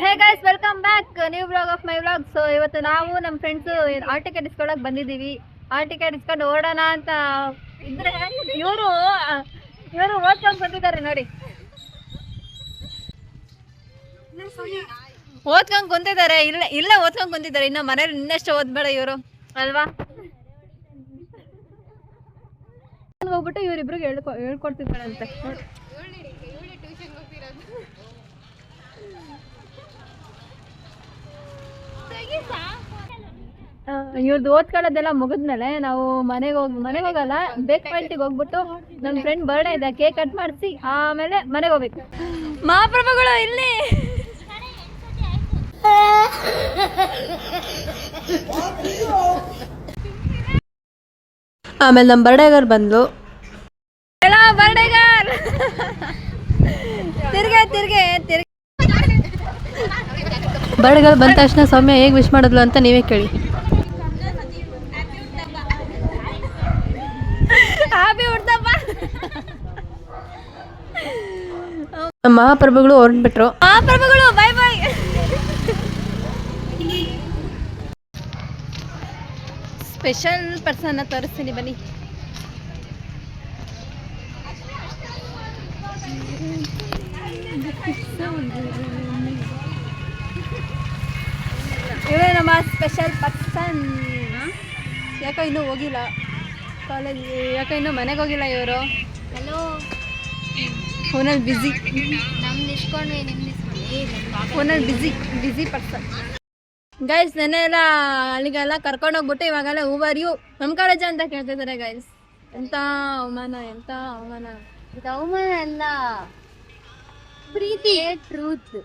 Hey guys, welcome back new blog of my blog. So ಇವತ್ತು ನಾವು ನಮ್ಮ friends hall ticket ಇಸ್ಕೊಳಕ್ ಬಂದಿದ್ದೀವಿ. Hall ticket ಇಸ್ಕೊಂಡು ಓಡೋಣ ಅಂತ ಇದ್ರೆ ಇವರು ಓದ್ಕೊಂಡು ಬಂದಿದ್ದಾರೆ ನೋಡಿ. ಓದ್ಕೊಂಡ್ ಕುಂತಿದ್ದಾರೆ, ಇಲ್ಲ ಓದ್ಕೊಂಡ್ ಕುಂತಿದ್ದಾರೆ. ಇನ್ನು ಮನೇಲಿ ಇನ್ನಷ್ಟು ಓದ್ಬೇಡ ಇವರು ಅಲ್ವಾ. ಹೋಗ್ಬಿಟ್ಟು ಇವರಿಬ್ರಿಗೆ ಹೇಳ್ಕೊಡ್ತಿದ್ದಾಳಂತೆ. ಇವ್ರದ್ದು ಓದ್ಕೊಳ್ಳೋದೆಲ್ಲ ಮುಗಿದ್ಮೇಲೆ ನಾವು ಮನೆಗೆ ಹೋಗಲ್ಲ, ಬೇಕ್ ಪಾಯಿಂಟಿಗೆ ಹೋಗ್ಬಿಟ್ಟು ನಮ್ಮ ಫ್ರೆಂಡ್ ಬರ್ಡೇ ಇದೆ, ಕೇಕ್ ಕಟ್ ಮಾಡಿಸಿ ಆಮೇಲೆ ಮನೆಗೆ ಹೋಗ್ಬೇಕು. ಮಹಾಪ್ರಭುಗಳು ಇಲ್ಲಿ ಆಮೇಲೆ ನಮ್ಮ ಬರ್ಡೇಗರ್ ಬಂದ್ಲು. ಬರ್ಡೇಗರ್ ತಿರ್ಗೆ ಬರ್ಡೇಗರ್ ಬಂದ ತಕ್ಷಣ ಸೌಮ್ಯ ಹೇಗೆ ವಿಶ್ ಮಾಡಿದ್ಲು ಅಂತ ನೀವೇ ಕೇಳಿ. ನಮ್ಮ ಮಹಾಪ್ರಭುಗಳು ಹೊರಟ್ಬಿಟ್ರು. ಮಹಾಪ್ರಭುಗಳು ಬೈ ಬೈ. ಸ್ಪೆಷಲ್ ಪರ್ಸನ್ ತೋರಿಸ್ತೀನಿ ಬನ್ನಿ. ಇವರೇ ನಮ್ಮ ಸ್ಪೆಷಲ್ ಪರ್ಸನ್. ಯಾಕೋ ಇನ್ನೂ ಹೋಗಿಲ್ಲ ಕಾಲೇಜ್, ಯಾಕೋ ಇನ್ನೂ ಮನೆಗೆ ಹೋಗಿಲ್ಲ ಇವರು. ಹಲೋ, ಫೋನಲ್ಲಿ ಬ್ಯುಸಿ, ಫೋನಲ್ಲಿ ಬ್ಯುಸಿ ಪರ್ಸನ್. ಗೈಸ್ ನೆನ್ನೆ ಎಲ್ಲ ಅಲ್ಲಿಗೆಲ್ಲ ಕರ್ಕೊಂಡೋಗ್ಬಿಟ್ಟು ಇವಾಗೆಲ್ಲ ಊಬರ್ ಯು ನಮ್ಮ ಕಾಲೇಜ ಅಂತ ಕೇಳ್ತಿದ್ದಾರೆ. ಗೈಸ್ ಎಂತ ಅವಮಾನ ಇದು ಅವಮಾನ ಅಲ್ಲ, ಪ್ರೀತಿ, ಟ್ರೂತ್.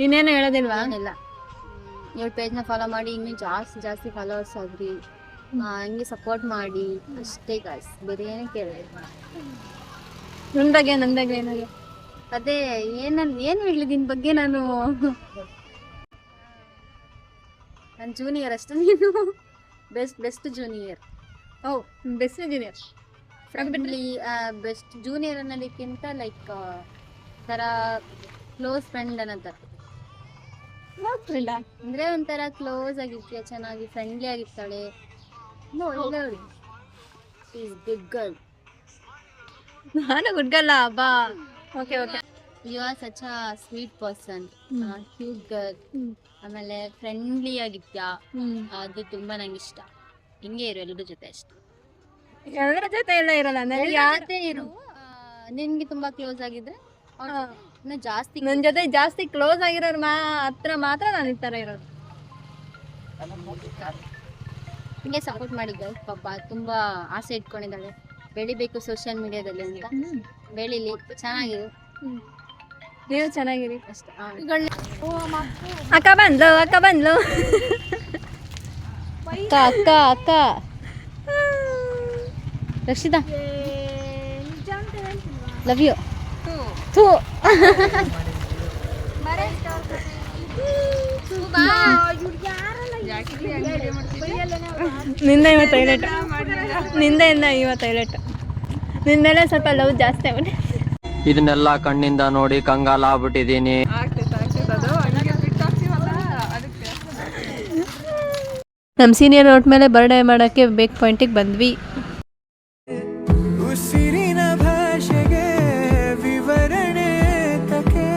ಇನ್ನೇನು ಹೇಳೋದಿಲ್ವಾ? ಇಲ್ಲ, ಇವಳು ಪೇಜ್ನ ಫಾಲೋ ಮಾಡಿ ಇನ್ನೂ ಜಾಸ್ತಿ ಫಾಲೋವರ್ಸ್ ಆಗ್ರಿ, ಹಂಗೆ ಸಪೋರ್ಟ್ ಮಾಡಿ ಅಷ್ಟೇ ಗೈಸ್, ಬೇರೆ ಏನೇ ಕೇಳಿದೆ. ನಂದಾಗೆ ಏನಾಗೆ ಅದೇ ಏನು ಹೇಳಿ ನಿನ್ನ ಬಗ್ಗೆ. ನಾನು ಜೂನಿಯರ್ ಅಷ್ಟೇ, ನೀನು ಬೆಸ್ಟ್ ಜೂನಿಯರ್. ಓ, ಬೆಸ್ಟ್ ಜೂನಿಯರ್. ಬೆಸ್ಟ್ ಜೂನಿಯರ್ ಅನ್ನೋದಕ್ಕಿಂತ ಲೈಕ್ ಥರ ಕ್ಲೋಸ್ ಫ್ರೆಂಡ್ ಅನ್ನೋಂಥ. ಅಂದರೆ ಒಂಥರ ಕ್ಲೋಸ್ ಆಗಿರ್ತೀಯ, ಚೆನ್ನಾಗಿ ಫ್ರೆಂಡ್ಲಿ ಆಗಿರ್ತಾಳೆ. ಒಳ್ಳೆಯವಳು, ಗುಡ್ ಗರ್ಲ್. ನಾನು ಗುಡ್ ಗರ್ಲ್ ಬಾ. Okay, you are such a sweet person, cute girl. ಆಮೇಲೆ ಫ್ರೆಂಡ್ಲಿ ಆಗಿರ್ತೀಯ, ಅದು ತುಂಬ ನಂಗೆ ಇಷ್ಟ. ಹಿಂಗೆ ಇರು ಎಲ್ಲರ ಜೊತೆ ಅಷ್ಟೆ. ಎಲ್ಲರ ಜೊತೆ ಎಲ್ಲ ಇರಲ್ಲ, ಯಾರೇ ಇರು. ನಿನ್ಗೆ ತುಂಬಾ ಕ್ಲೋಸ್ ಆಗಿದ್ರೆ ಜಾಸ್ತಿ, ನನ್ನ ಜೊತೆ ಜಾಸ್ತಿ ಕ್ಲೋಸ್ ಆಗಿರೋರು ಹತ್ರ ಮಾತ್ರ ನಾನು ಈ ಥರ ಇರೋದು. ಹಿಂಗೆ ಸಪೋರ್ಟ್ ಮಾಡಿದ್ದೆ. ಪಾಪ ತುಂಬ ಆಸೆ ಇಟ್ಕೊಂಡಿದ್ದಾಳೆ, ಬೆಳಿಬೇಕು ಸೋಷಿಯಲ್ ಮೀಡಿಯಾದಲ್ಲಿ ಅಂತ. ಬೆಳೀಲಿ, ಚೆನ್ನಾಗಿರು, ನೀವು ಚೆನ್ನಾಗಿರಿ ಅಷ್ಟೇ. ಅಕ್ಕ ಬಂದ್ಲು ಅಕ್ಕ ರಕ್ಷಿತಾ, ಲವ್ ಯು. ನಿಂದ ಇವತ್ತು ಹೈಲೈಟ್, ನಿಂದೆಲ್ಲ ಸ್ವಲ್ಪ ಲವ್ ಜಾಸ್ತಿ ಆಗ್ಬಿಟ್ಟು. ಇದನ್ನೆಲ್ಲ ಕಣ್ಣಿಂದ ನೋಡಿ ಕಂಗಾಲ ಆಗ್ಬಿಟ್ಟಿದೀನಿ. ನಮ್ಮ ಸೀನಿಯರ್ ನೋಟ್ ಮೇಲೆ ಬರ್ಡೇ ಮಾಡೋಕ್ಕೆ ಬೇಕ್ ಪಾಯಿಂಟಿಗೆ ಬಂದ್ವಿ. ಉಸಿರಿನ ಭಾಷೆಗೆ ವಿವರಣೆ ತಕೆ,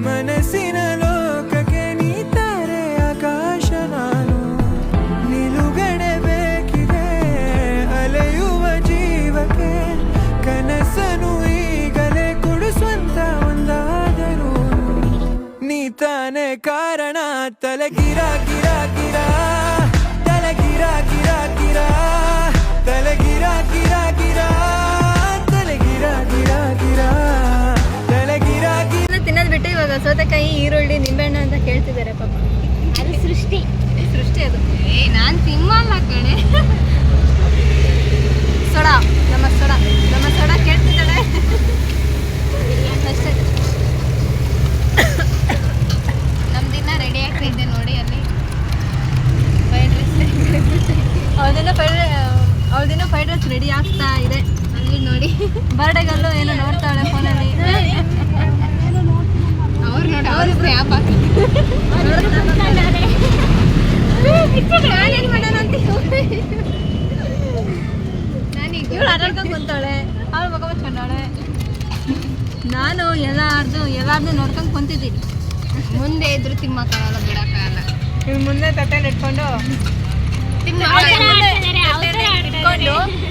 ಮನಸ್ಸಿನ ಲೋಕಕ್ಕೆ ನೀತಾರೆ ಆಕಾಶ. ನಾನು ನಿಲುಗಡೆ ಬೇಕಿದೆ ಅಲೆಯುವ ಜೀವಕ್ಕೆ, ಕನಸನು ಈಗಲೇ ಕೊಡಿಸುವಂತ ಒಂದಾದರೂ ನೀ ತಾನೇ ಕಾರಣ. ತಲೆ ಗಿರ ಗಿರ ಗಿರ, ತಲೆ ಗಿರ ಗಿರ ಗಿರ, ತಲೆ ಗಿರ ಗಿರ ಗಿರ, ತಲೆ ಗಿರ ಗಿರ ಗಿರ, ತಲೆ ಗಿರ ಗಿರ. ತಿನ್ನೋದು ಬಿಟ್ಟು ಇವಾಗ ಸೌತೆಕಾಯಿ, ಈರುಳ್ಳಿ, ನಿಂಬೆಹಣ್ಣು ಅಂತ ಕೇಳ್ತಿದ್ದಾರೆ ಪಾಪ. ಅದು ಸೃಷ್ಟಿ ಅದು. ನಾನು ತಿನ್ನಲ್ಲ ಕಣೆ. ಸೋಡಾ, ನಮ್ಮ ಸೋಡಾ ಕೇಳ್ತಿದ್ದಾಳೆ ಅಷ್ಟೇ. ನಮ್ದಿನ್ನ ರೆಡಿ ಆಗ್ತಿದ್ದೆ ನೋಡಿ. ಅಲ್ಲಿ ಫ್ರೈಡ್ ರೈಸ್ ಅವಳದಿನ ಫ್ರೈಡ್ ರೈಸ್ ರೆಡಿ ಆಗ್ತಾ ಇದೆ ಅಲ್ಲಿ ನೋಡಿ. ಬರ್ಡೇಗಲ್ಲೂ ಏನೋ ನೋಡ್ತಾಳೆ ಫೋನಲ್ಲಿ. ನಾನು ಎಲ್ಲಾರ್ದು ನೋಡ್ಕೊಂಡು ಕುಂತಿದ್ದೀನಿ. ಮುಂದೆ ಇದ್ರು ತಿಮ್ಮಕ್ಕಾಗಲ್ಲ ಬಿಡಕ್ಕಾಗಲ್ಲ. ಇವ್ರು ಮುಂದೆ ತಟ್ಟೆಲಿ ಇಟ್ಕೊಂಡು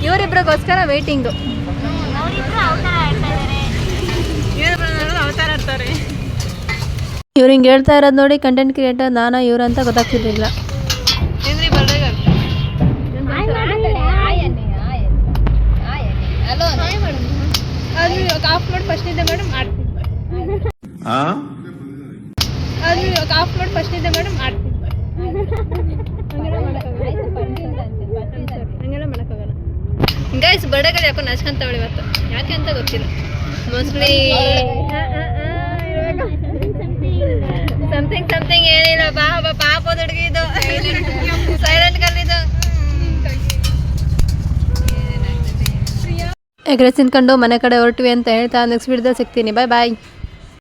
ಇವರಿಬ್ರಿಗೋಸ್ಕರ ವೇಟಿಂಗು. ಅವತಾರ ಆಡ್ತಾರೆ. ಇವ್ರು ಹಿಂಗೆ ಹೇಳ್ತಾ ಇರೋದು ನೋಡಿ ಕಂಟೆಂಟ್ ಕ್ರಿಯೇಟರ್ ನಾನಾ ಇವ್ರು ಅಂತ ಗೊತ್ತಾಗ್ತಿರ್ಲಿಲ್ಲ. ಆಫ್ ಮಾಡಿ ಫಸ್ಟ್ ಇದೆ ಮೇಡಮ್ ಮಾಡ್ತೀನಿ. ಆಫ್ ಮಾಡಿ ಫಸ್ಟ್ ಇದೆ ಮೇಡಮ್ ಮಾಡ್ತೀನಿ. ಹಂಗೆಲ್ಲ ಮಾಡೋಕ್ಕಾಗಲ್ಲ. ಗೈಸ್ ಬರ್ಡೇಗಳು ಯಾಕೋ ನಾಚ್ಕೊಂತವಳು ಇವತ್ತು, ಯಾಕೆ ಅಂತ ಗೊತ್ತಿಲ್ಲ. ಮೋಸ್ಟ್ಲಿ ಸಮಥಿಂಗ್ ಏನಿಲ್ಲ. ಪಾಪ ಹುಡುಗಿದು ಸೈಲೆಂಟ್ ಕಲ್ಲಿದು. ಎಗ್ ರೈಸ್ ತಿನ್ಕೊಂಡು ಮನೆ ಕಡೆ ಹೊರಟ್ವಿ ಅಂತ ಹೇಳ್ತಾ ನೆಕ್ಸ್ಟ್ ವಿಡಿಯೋದಲ್ಲಿ ಸಿಗ್ತೀನಿ. ಬಾಯ್ ಬಾಯ್.